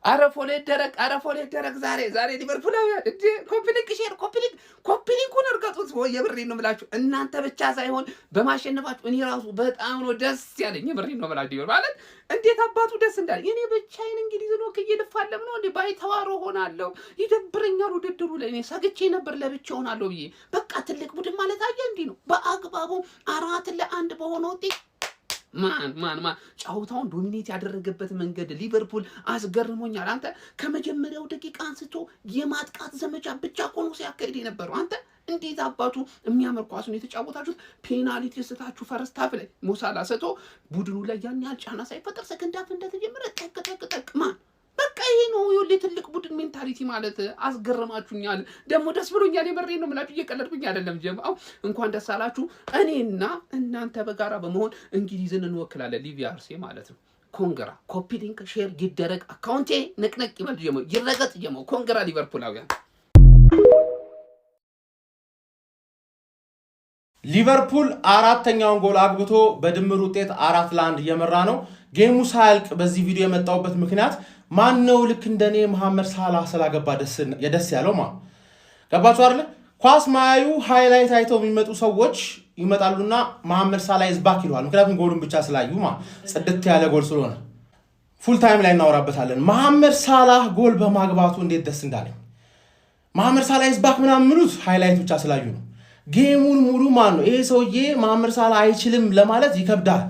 አረፎሌ ደረቅ ዛሬ ሊቨርፑላውያን እንዴ ኮምፕሊክ ሼር ኮምፕሊኩን እርገጡት። ወይ የብሬን ነው የምላችሁ እናንተ ብቻ ሳይሆን በማሸነፋችሁ እኔ ራሱ በጣም ነው ደስ ያለኝ። የብሬን ነው የምላችሁ ማለት እንዴት አባቱ ደስ እንዳለ እኔ ብቻዬን እንግሊዝን ወክዬ ልፋለም ነው እንዴ ባይተዋሮ ሆናለሁ። ይደብረኛል ውድድሩ ላይ እኔ ሰግቼ ነበር ለብቻ ሆናለሁ ብዬ በቃ ትልቅ ቡድን ማለት አየ እንዴ ነው በአግባቡ 4-1 በሆነ ውጤት ማን ጫውታውን ዶሚኔት ያደረገበት መንገድ ሊቨርፑል አስገርሞኛል። አንተ ከመጀመሪያው ደቂቃ አንስቶ የማጥቃት ዘመቻ ብቻ ሆኖ ሲያካሂድ የነበረው አንተ እንዴት አባቱ የሚያምር ኳሱን የተጫወታችሁት። ፔናልቲ ስታችሁ ፈርስት ሃፍ ላይ ሞሳላ ሰቶ ቡድኑ ላይ ያን ያህል ጫና ሳይፈጠር ሰከንድ ሃፍ እንደተጀመረ ጠቅ ማን በቃ ይሄ ነው የወለ ትልቅ ቡድን ሜንታሊቲ ማለት። አስገርማችሁኛል ደግሞ ደስ ብሎኛል። የበሬ ነው ማለት እየቀለድኩኝ አይደለም። ጀማው እንኳን ደስ አላችሁ። እኔና እናንተ በጋራ በመሆን እንግሊዝን እንወክላለን። ሊቪ አርሴ ማለት ነው። ኮንግራ ኮፒ ሊንክ ሼር ይደረግ። አካውንቴ ነቅነቅ ይበል ጀማው ይረገጥ ጀማው። ኮንግራ ሊቨርፑላውያን። ሊቨርፑል አራተኛውን ጎል አግብቶ በድምር ውጤት 4-1 እየመራ ነው። ጌሙ ሳያልቅ በዚህ ቪዲዮ የመጣውበት ምክንያት ማን ነው ልክ እንደኔ መሐመድ ሳላህ ስላገባ ደስ ያለው ገባችሁ አይደል? ኳስ ማያዩ ሃይላይት አይተው የሚመጡ ሰዎች ይመጣሉና መሐመድ ሳላህ ይዝባክ ይሏል። ምክንያቱም ጎሉን ብቻ ስላዩ ጽድት ያለ ጎል ስለሆነ ፉል ታይም ላይ እናወራበታለን። መሐመድ ሳላህ ጎል በማግባቱ እንዴት ደስ እንዳለኝ መሐመድ ሳላህ ይዝባክ ምናምን ምሉት ሃይላይት ብቻ ስላዩ ነው። ጌሙን ሙሉ ማን ነው ይሄ ሰውዬ መሐመድ ሳላህ አይችልም ለማለት ይከብዳል።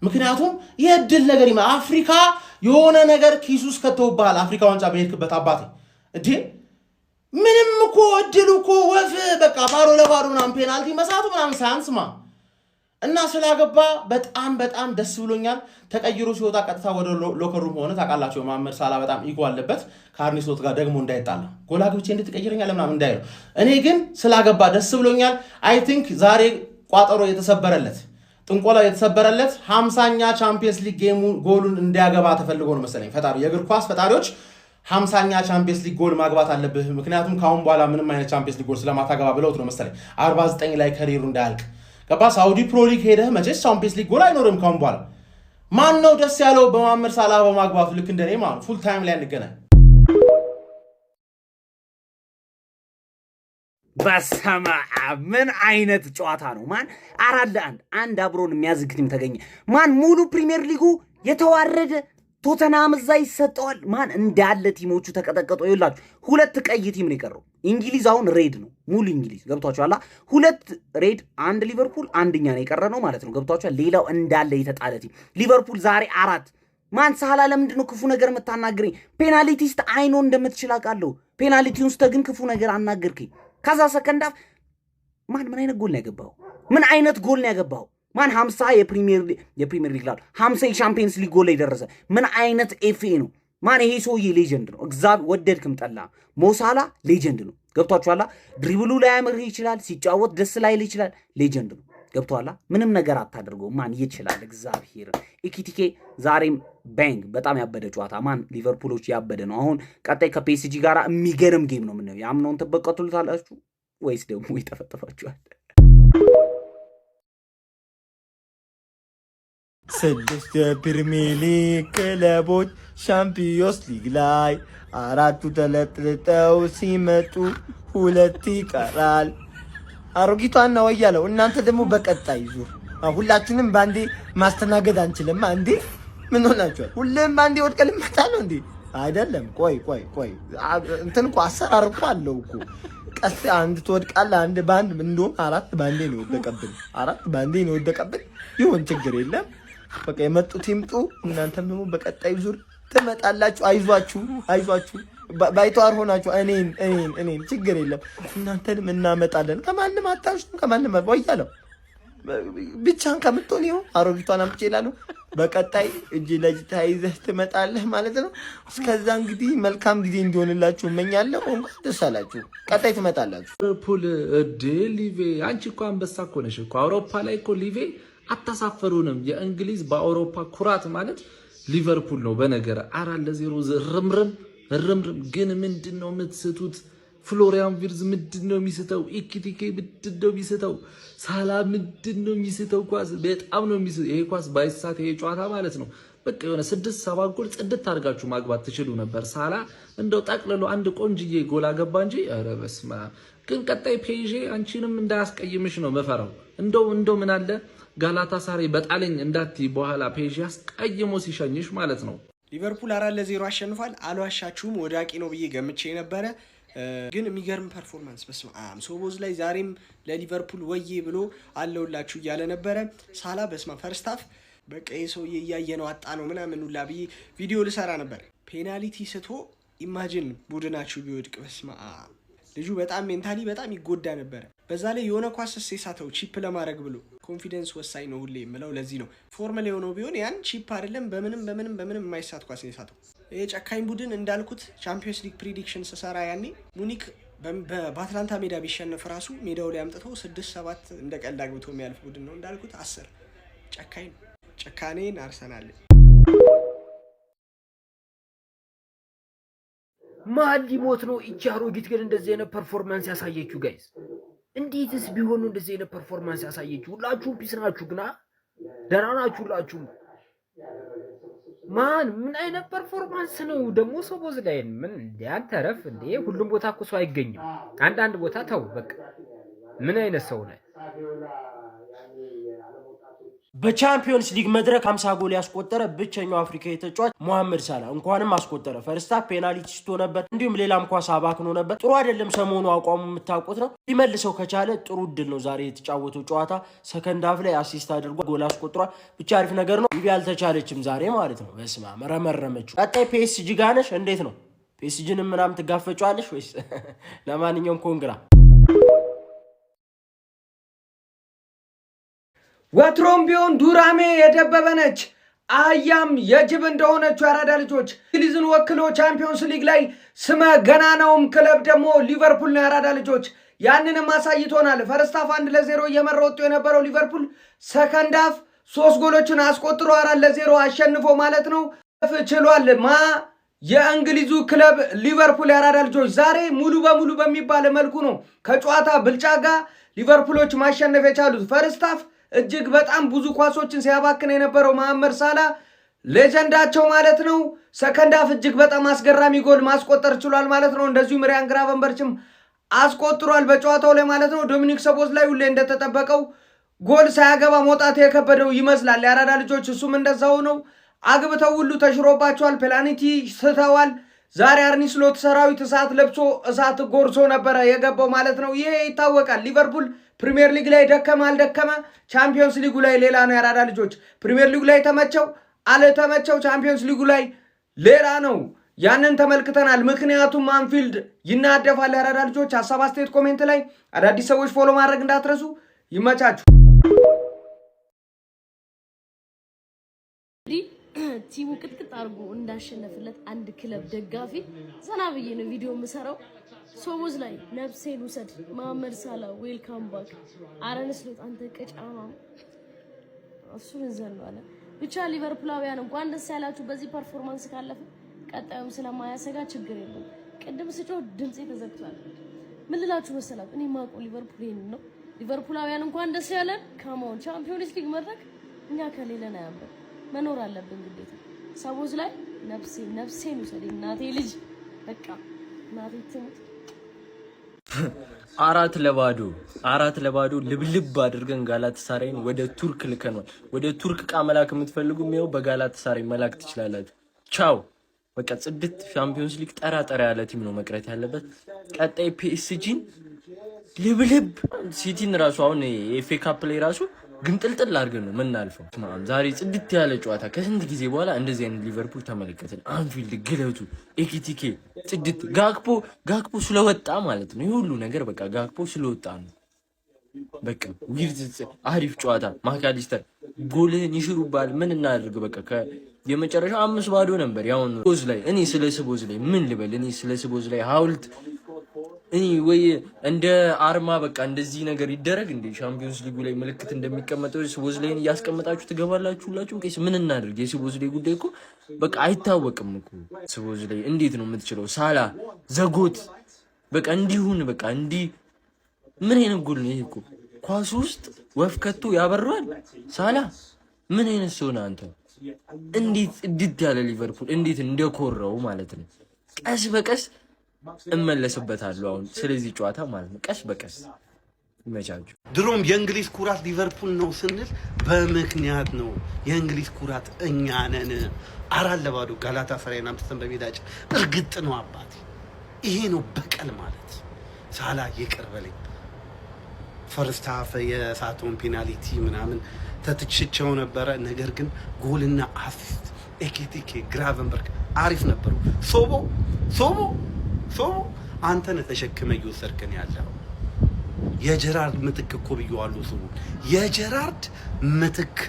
ምክንያቱም የድል ነገር አፍሪካ የሆነ ነገር ኪሱ ውስጥ ከተውባል። አፍሪካ ዋንጫ በሄድክበት አባቴ እንዴ ምንም እኮ እድሉ እኮ ወፍ በቃ ባዶ ለባዶ ምናምን ፔናልቲ መሳቱ ምናምን ሳያንስማ እና ስላገባ በጣም ደስ ብሎኛል። ተቀይሮ ሲወጣ ቀጥታ ወደ ሎከር ሩም ሆነ። ታውቃላችሁ መሐመድ ሳላህ በጣም ኢጎ አለበት። ከአርኔ ስሎት ጋር ደግሞ እንዳይጣላ ጎል አግብቼ እንዴት ትቀይረኛለህ ምናምን እንዳይለው። እኔ ግን ስላገባ ደስ ብሎኛል። አይ ቲንክ ዛሬ ቋጠሮ የተሰበረለት ጥንቆላ የተሰበረለት 50ኛ ቻምፒየንስ ሊግ ጌሙ ጎሉን እንዲያገባ ተፈልጎ ነው መሰለኝ። ፈጣሪ የእግር ኳስ ፈጣሪዎች 50ኛ ቻምፒየንስ ሊግ ጎል ማግባት አለብህ ምክንያቱም ካሁን በኋላ ምንም አይነት ቻምፒየንስ ሊግ ጎል ስለማታገባ ብለውት ነው መሰለኝ 49 ላይ ከሪሩ እንዳያልቅ ገባ። ሳውዲ ፕሮ ሊግ ሄደህ መቼስ ቻምፒየንስ ሊግ ጎል አይኖርም ካሁን በኋላ። ማን ነው ደስ ያለው በመሐመድ ሳላህ በማግባቱ? ልክ እንደኔ ማለት ፉል ታይም ላይ እንገናኝ። በስመ አብ ምን አይነት ጨዋታ ነው ማን! 4-1 አንድ አብሮን የሚያዝግ ቲም ተገኘ ማን። ሙሉ ፕሪሚየር ሊጉ የተዋረደ ቶተንሃም እዛ ይሰጠዋል ማን። እንዳለ ቲሞቹ ተቀጠቀጡ። ይላችሁ ሁለት ቀይ ቲም ነው የቀረው። እንግሊዝ አሁን ሬድ ነው ሙሉ እንግሊዝ ገብቷችኋል። ሁለት ሬድ አንድ ሊቨርፑል አንደኛ ነው የቀረ ነው ማለት ነው ገብቷችኋል። ሌላው እንዳለ የተጣለ ቲም ሊቨርፑል ዛሬ 4 ማን። ሳላ ለምንድን ነው ክፉ ነገር የምታናግረኝ? ፔናልቲስት አይኖ እንደምትችል አውቃለሁ። ፔናልቲውን ውስጥ ግን ክፉ ነገር አናገርከኝ። ከዛ ሰከንድ ሃፍ ማን ምን አይነት ጎል ነው ያገባው? ምን አይነት ጎል ነው ያገባው ማን? 50 የፕሪሚየር ሊግ ላይ 50 የቻምፒየንስ ሊግ ጎል ላይ ደረሰ። ምን አይነት ኤፍኤ ነው ማን? ይሄ ሰውዬ ሌጀንድ ነው። እግዚአብሔር ወደድክም ጠላ ሞሳላ ሌጀንድ ነው ገብቷችኋል። ድሪብሉ ላይ ያምርህ ይችላል፣ ሲጫወት ደስ ላይል ይችላል። ሌጀንድ ነው ገብቷላ። ምንም ነገር አታደርገው ማን ይችላል። እግዚአብሔር ኢኪቲኬ ዛሬም ባንግ በጣም ያበደ ጨዋታ ማን። ሊቨርፑሎች ያበደ ነው። አሁን ቀጣይ ከፒኤስጂ ጋር የሚገርም ጌም ነው። ምነው ያምነውን ተበቀቱልታላችሁ ወይስ ደግሞ ይተፈተፋችኋል? 6 የፕሪሚየር ሊግ ክለቦች ሻምፒዮንስ ሊግ ላይ 4 ተለጥልጠው ሲመጡ 2 ይቀራል። አሮጊቷና ወያለው እናንተ ደግሞ በቀጣይ ዙር ሁላችንም ባንዴ ማስተናገድ አንችልም። አንዴ ምን ሆናችኋል? ሁሉም ባንዴ ወድቀን ልመጣ ነው እንዴ? አይደለም። ቆይ እንትን እኮ አሰራር እኮ አለው እኮ። ቀስ አንድ ትወድቃለህ፣ አንድ ባንድ እንደውም 4 ባንዴ ነው የወደቀብን። 4 ባንዴ ነው የወደቀብን። ይሁን ችግር የለም። በቃ የመጡት ይምጡ። እናንተም ደግሞ በቀጣይ ዙር ትመጣላችሁ። አይዟችሁ ባይተዋር ሆናችሁ እኔን ችግር የለም። እናንተንም እናመጣለን። ከማንም አታሽም። ከማንም ወያለው ብቻን ከምትሆን ይሁን አሮጊቷን አምጪ ይላሉ። በቀጣይ እጅ ለእጅ ተያይዘህ ትመጣለህ ማለት ነው። እስከዛ እንግዲህ መልካም ጊዜ እንዲሆንላችሁ እመኛለሁ። እንኳን ደስ አላችሁ። ቀጣይ ትመጣላችሁ። ሊቨርፑል ሊቬ አንቺ እኮ አንበሳ እኮ ነሽ እኮ። አውሮፓ ላይ እኮ ሊቬ አታሳፈሩንም። የእንግሊዝ በአውሮፓ ኩራት ማለት ሊቨርፑል ነው። በነገር 4-0 ርምርም ግን ምንድነው የምትስቱት? ፍሎሪያን ቪርዝ ምንድነው የሚስተው? ኢኪቲኬ ምንድነው የሚስተው? ሳላ ምንድነው የሚስተው? ኳስ በጣም ነው የሚስተው። ይሄ ኳስ ባይሳት ይሄ ጨዋታ ማለት ነው በቃ የሆነ 6-7 ጎል ጽድት አድርጋችሁ ማግባት ትችሉ ነበር። ሳላ እንደው ጠቅልሎ አንድ ቆንጅዬ ጎል አገባ እንጂ ኧረ በስመ አብ። ግን ቀጣይ ፔዤ አንቺንም እንዳያስቀይምሽ ነው መፈራው። እንደው ምን አለ ጋላታሳራይ በጣለኝ እንዳትይ በኋላ ፔዤ አስቀይሞ ሲሸኝሽ ማለት ነው። ሊቨርፑል 4-0 አሸንፏል። አልዋሻችሁም ወዳቂ ነው ብዬ ገምቼ ነበረ። ግን የሚገርም ፐርፎርማንስ በስመ አብ። ሶቦዝ ላይ ዛሬም ለሊቨርፑል ወዬ ብሎ አለውላችሁ እያለ ነበረ። ሳላ በስመ አብ ፈርስት ሃፍ በቃ የሰውዬ እያየ ነው አጣ ነው ምናምን ሁላ ብዬ ቪዲዮ ልሰራ ነበር። ፔናልቲ ስቶ ኢማጂን ቡድናችሁ ቢወድቅ በስመ አብ። ልጁ በጣም ሜንታሊ በጣም ይጎዳ ነበረ። በዛ ላይ የሆነ ኳስ የሳተው ቺፕ ለማድረግ ብሎ ኮንፊደንስ ወሳኝ ነው ሁሌ የምለው ለዚህ ነው። ፎርሙላ የሆነው ቢሆን ያን ቺፕ አይደለም በምንም የማይሳት ኳስ የሳተው። ይሄ ጨካኝ ቡድን እንዳልኩት ቻምፒየንስ ሊግ ፕሪዲክሽን ስሰራ ያኔ ሙኒክ በአትላንታ ሜዳ ቢሸነፍ ራሱ ሜዳው ላይ አምጥተው 6-7 እንደ ቀልድ አግብቶ የሚያልፍ ቡድን ነው። እንዳልኩት 10 ጨካኝ ነው። ጨካኔን አርሰናል ማን ሊሞት ነው? እቺ አሮጊት ግን እንደዚህ አይነት ፐርፎርማንስ ያሳየችው ጋይስ፣ እንዴትስ ቢሆኑ እንደዚህ አይነት ፐርፎርማንስ ያሳየችው? ሁላችሁም ፒስ ናችሁ፣ ግና ደህና ናችሁ ሁላችሁም። ማን ምን አይነት ፐርፎርማንስ ነው ደግሞ? ሶቦዝ ላይ ምን እንደ አንተ ረፍ እንደ ሁሉም ቦታ እኮ ሰው አይገኝም። አንዳንድ ቦታ ተው በቃ። ምን አይነት ሰው ነው? በቻምፒዮንስ ሊግ መድረክ 50 ጎል ያስቆጠረ ብቸኛው አፍሪካዊ ተጫዋች መሐመድ ሳላ እንኳንም አስቆጠረ። ፈርስታ ፔናልቲ ስቶ ነበር፣ እንዲሁም ሌላም ኳስ አባክኖ ነበር። ጥሩ አይደለም ሰሞኑ አቋሙ የምታውቁት ነው። ሊመልሰው ከቻለ ጥሩ እድል ነው ዛሬ የተጫወተው ጨዋታ። ሰከንድ ሃፍ ላይ አሲስት አድርጓል፣ ጎል አስቆጥሯል። ብቻ አሪፍ ነገር ነው። ሊቪ አልተቻለችም ዛሬ ማለት ነው። በስማ መረመረመችው። ቀጣይ ፒኤስጂ ጋር ነሽ። እንዴት ነው ፒኤስጂንም ምናምን ትጋፈጫለሽ ወይስ? ለማንኛውም ኮንግራ። ወትሮም ቢሆን ዱራሜ የደበበ ነች፣ አህያም የጅብ እንደሆነችው ያራዳ ልጆች እንግሊዝን ወክሎ ቻምፒዮንስ ሊግ ላይ ስመ ገናናውም ክለብ ደግሞ ሊቨርፑል ነው። ያራዳ ልጆች ያንንም አሳይቶናል። ፈርስት ሃፍ 1-0 እየመራ ወጥቶ የነበረው ሊቨርፑል ሰከንድ ሃፍ 3 ጎሎችን አስቆጥሮ 4-0 አሸንፎ ማለት ነው ችሏል። የእንግሊዙ ክለብ ሊቨርፑል ያራዳ ልጆች ዛሬ ሙሉ በሙሉ በሚባል መልኩ ነው ከጨዋታ ብልጫ ጋር ሊቨርፑሎች ማሸነፍ የቻሉት። ፈርስት ሃፍ እጅግ በጣም ብዙ ኳሶችን ሲያባክን የነበረው መሐመድ ሳላ ሌጀንዳቸው ማለት ነው ሰከንድ ሃፍ እጅግ በጣም አስገራሚ ጎል ማስቆጠር ችሏል ማለት ነው። እንደዚሁም ሪያን ግራቨንበርችም አስቆጥሯል በጨዋታው ላይ ማለት ነው። ዶሚኒክ ሶቦዝ ላይ ሁሌ እንደተጠበቀው ጎል ሳያገባ መውጣት የከበደው ይመስላል ያራዳ ልጆች። እሱም እንደዛው ነው። አግብተው ሁሉ ተሽሮባቸዋል። ፔናልቲ ስተዋል። ዛሬ አርኒ ስሎት ሰራዊት እሳት ለብሶ እሳት ጎርሶ ነበረ የገባው ማለት ነው። ይሄ ይታወቃል። ሊቨርፑል ፕሪሚየር ሊግ ላይ ደከመ አልደከመ ቻምፒዮንስ ሊጉ ላይ ሌላ ነው ያራዳ ልጆች። ፕሪሚየር ሊጉ ላይ ተመቸው አልተመቸው ቻምፒዮንስ ሊጉ ላይ ሌላ ነው። ያንን ተመልክተናል። ምክንያቱም አንፊልድ ይናደፋል ያራዳ ልጆች። ሀሳብ አስተያየት ኮሜንት ላይ አዳዲስ ሰዎች ፎሎ ማድረግ እንዳትረሱ። ይመቻችሁ። ቲሙ ቅጥቅጥ አድርጎ እንዳሸነፍለት አንድ ክለብ ደጋፊ ዘና ብዬ ነው ቪዲዮ የምሰራው። ሶቦዝ ላይ ነፍሴን ውሰድ መሐመድ ሳላ ዌልካም ባክ። አረን ስሎት አንተ ቀጫማ እሱን ዘንዋለ። ብቻ ሊቨርፑላውያን እንኳን ደስ ያላችሁ በዚህ ፐርፎርማንስ ካለፈ ቀጣዩም ስለማያሰጋ ችግር የለም። ቅድም ስጮ ድምጼ ተዘግቷል። ምን ልላችሁ መሰላችሁ? እኔ ማቆ ሊቨርፑል ይሄን ነው። ሊቨርፑላውያን እንኳን ደስ ያለን። ካሞን ቻምፒዮንስ ሊግ መድረክ እኛ ከሌለን አያምር መኖር አለብን ግዴታ። ሶቦዝ ላይ ነፍሴን ውሰድ እናቴ ልጅ በቃ እናቴ ትሙት። 4-0 ልብልብ አድርገን ጋላታሳራይን ወደ ቱርክ ልከናል። ወደ ቱርክ ዕቃ መላክ የምትፈልጉ ነው በጋላታሳራይ መላክ ትችላላችሁ። ቻው በቃ ጽድት። ቻምፒዮንስ ሊግ ጠራ ያለ ቲም ነው መቅረት ያለበት። ቀጣይ ፒኤስጂን ልብልብ፣ ሲቲን ራሱ አሁን የኤፍኤ ካፕ ላይ ራሱ ግን ጥልጥል አድርገን ነው ምናልፈው። ዛሬ ጽድት ያለ ጨዋታ ከስንት ጊዜ በኋላ እንደዚህ አይነት ሊቨርፑል ተመለከትን። አንፊልድ ግለቱ ኤኪቲኬ ጽድት ጋክፖ ስለወጣ ማለት ነው። ይሄ ሁሉ ነገር በቃ ጋክፖ ስለወጣ ነው። በቃ አሪፍ ጨዋታ። ማካሊስተር ጎልህን ይሽሩባል። ምን እናድርግ በቃ የመጨረሻው 5-0 ነበር። ያው ሶቦዝ ላይ እኔ ስለ ሶቦዝ ላይ ምን ልበል? እኔ ስለ ሶቦዝ ላይ ሐውልት እኔ ወይ እንደ አርማ በቃ እንደዚህ ነገር ይደረግ እንዴ? ቻምፒዮንስ ሊጉ ላይ ምልክት እንደሚቀመጠው ሶቦዝ ላይ እያስቀመጣችሁ ትገባላችሁ ሁላችሁ። ቄስ ምን እናድርግ? የሶቦዝ ላይ ጉዳይ እኮ በቃ አይታወቅም እኮ። ሶቦዝ ላይ እንዴት ነው የምትችለው? ሳላ ዘጎት በቃ እንዲሁን በቃ እንዲህ ምን አይነት ጎል ነው ይሄ? እኮ ኳስ ውስጥ ወፍ ከቶ ያበራል። ሳላ ምን አይነት ሰው ነህ አንተ? እንዴት ያለ ሊቨርፑል እንዴት እንደኮረው ማለት ነው። ቀስ በቀስ እመለስበታለሁ አሁን ስለዚህ ጨዋታ ማለት ነው። ቀስ በቀስ ይመቻችሁ። ድሮም የእንግሊዝ ኩራት ሊቨርፑል ነው ስንል በምክንያት ነው። የእንግሊዝ ኩራት እኛ ነን። 4-0 ጋላታሳራይን አምጥተን በሜዳችን እርግጥ ነው አባቴ። ይሄ ነው በቀል ማለት። ሳላ ይቅር በለኝ። ፈርስት ሃፍ የሳቶን ፔናልቲ ምናምን ተትችቸው ነበረ። ነገር ግን ጎልና አሲስት ኤኬቲኬ ግራቨንበርግ አሪፍ ነበሩ። ሶቦ አንተን ተሸክመ እየወሰድከን ያለው የጀራርድ ምትክ እኮ ብየዋለሁ። ሶቦ የጀራርድ ምትክ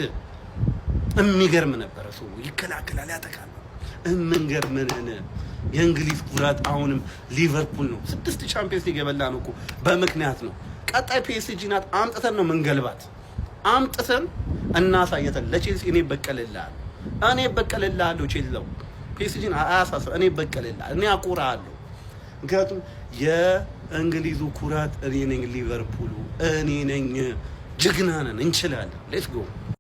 የሚገርም ነበረ። ሶቦ ይከላከላል፣ ያጠቃል። የምንገርምን የእንግሊዝ ኩራት አሁንም ሊቨርፑል ነው። 6 ቻምፒየንስ ሊግ የበላ ነው እኮ በምክንያት ነው። ቀጣይ ፒኤስጂ ናት። አምጥተን ነው መንገልባት። አምጥተን እናሳየተን ለቼልሲ እኔ በቀልልሃለሁ ቼልሲው ፒኤስጂን አያሳስብ። እኔ በቀልልሃለሁ፣ እኔ አኮራሃለሁ። ምክንያቱም የእንግሊዙ ኩራት እኔ ነኝ፣ ሊቨርፑሉ እኔ ነኝ። ጀግና ነን፣ እንችላለን። ሌትስ ጎ